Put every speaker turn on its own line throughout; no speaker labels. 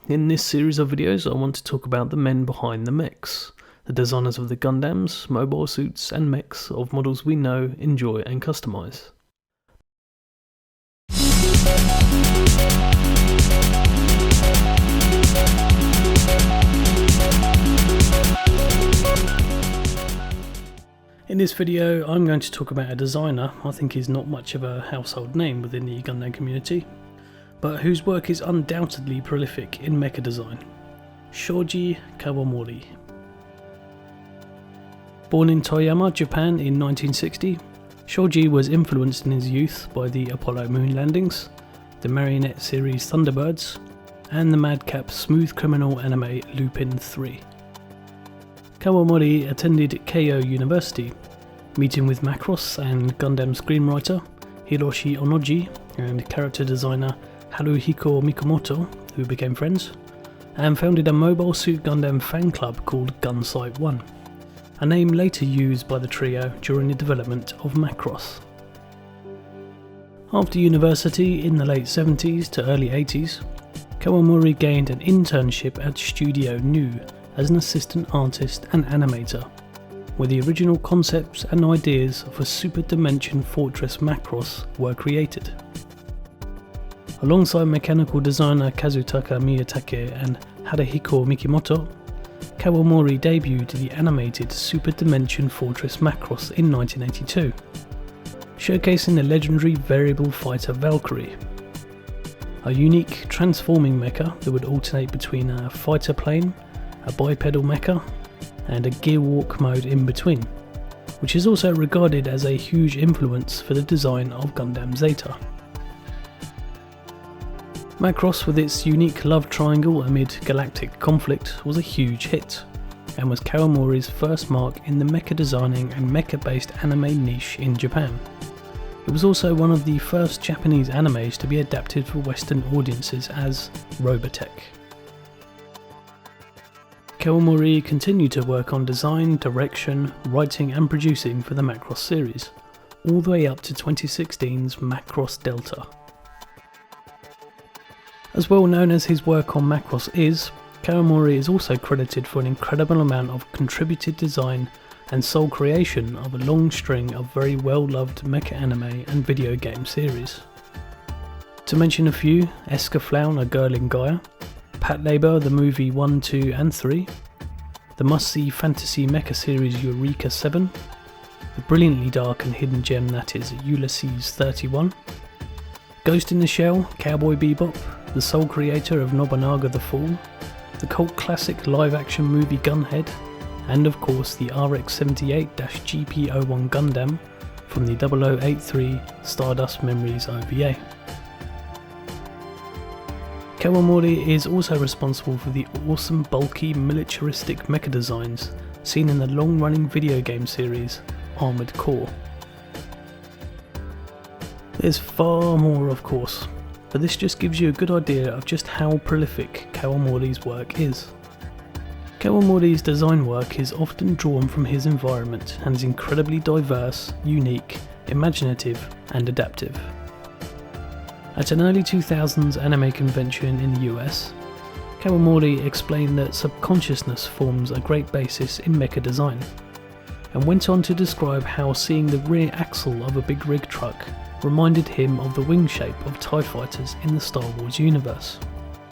In this series of videos I want to talk about the men behind the mechs, the designers of the Gundams, mobile suits and mechs of models we know, enjoy and customize. In this video I'm going to talk about a designer I think is not much of a household name within the Gundam community, but whose work is undoubtedly prolific in mecha design, Shoji Kawamori. Born in Toyama, Japan in 1960, Shoji was influenced in his youth by the Apollo moon landings, the marionette series Thunderbirds, and the madcap smooth criminal anime Lupin 3. Kawamori attended Keio University, meeting with Macross and Gundam screenwriter Hiroshi Onoji and character designer Haruhiko Mikomoto, who became friends, and founded a mobile suit Gundam fan club called Gunsight 1, a name later used by the trio during the development of Macross. After university in the late 70s to early 80s, Kawamori gained an internship at Studio New as an assistant artist and animator, where the original concepts and ideas for Super Dimension Fortress Macross were created. Alongside mechanical designer Kazutaka Miyatake and Haruhiko Mikimoto, Kawamori debuted the animated Super Dimension Fortress Macross in 1982, showcasing the legendary variable fighter Valkyrie, a unique transforming mecha that would alternate between a fighter plane, a bipedal mecha, and a gear walk mode in between, which is also regarded as a huge influence for the design of Gundam Zeta. Macross, with its unique love triangle amid galactic conflict, was a huge hit, and was Kawamori's first mark in the mecha designing and mecha-based anime niche in Japan. It was also one of the first Japanese animes to be adapted for Western audiences as Robotech. Kawamori continued to work on design, direction, writing and producing for the Macross series, all the way up to 2016's Macross Delta. As well known as his work on Macross is, Kawamori is also credited for an incredible amount of contributed design and sole creation of a long string of very well loved mecha anime and video game series. To mention a few: Escaflown, A Girl in Gaia, Patlabor, the movie 1, 2 and 3, the must-see fantasy mecha series Eureka 7, the brilliantly dark and hidden gem that is Ulysses 31, Ghost in the Shell, Cowboy Bebop, the sole creator of Nobunaga the Fall, the cult classic live-action movie Gunhead, and of course the RX-78-GP01 Gundam from the 0083 Stardust Memories OVA. Kawamori is also responsible for the awesome bulky militaristic mecha designs seen in the long-running video game series Armored Core. There's far more, of course, but this just gives you a good idea of just how prolific Kawamori's work is. Kawamori's design work is often drawn from his environment and is incredibly diverse, unique, imaginative and adaptive. At an early 2000s anime convention in the US, Kawamori explained that subconsciousness forms a great basis in mecha design, and went on to describe how seeing the rear axle of a big rig truck reminded him of the wing shape of TIE fighters in the Star Wars universe.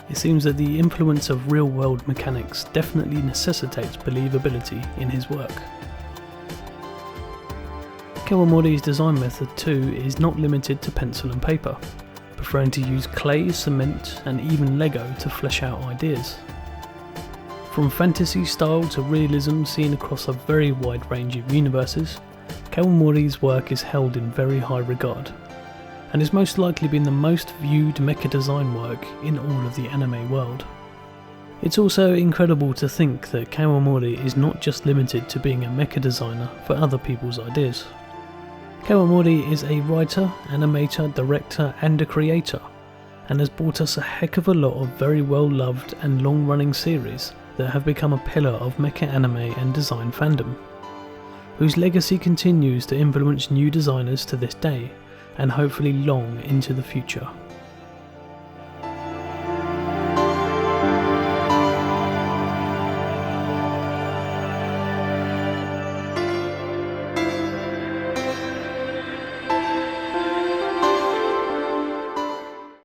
It seems that the influence of real-world mechanics definitely necessitates believability in his work. Kawamori's design method too is not limited to pencil and paper, preferring to use clay, cement and even Lego to flesh out ideas. From fantasy style to realism seen across a very wide range of universes, Kawamori's work is held in very high regard, and has most likely been the most viewed mecha design work in all of the anime world. It's also incredible to think that Kawamori is not just limited to being a mecha designer for other people's ideas. Kawamori is a writer, animator, director and a creator, and has brought us a heck of a lot of very well loved and long running series that have become a pillar of mecha anime and design fandom, whose legacy continues to influence new designers to this day, and hopefully long into the future.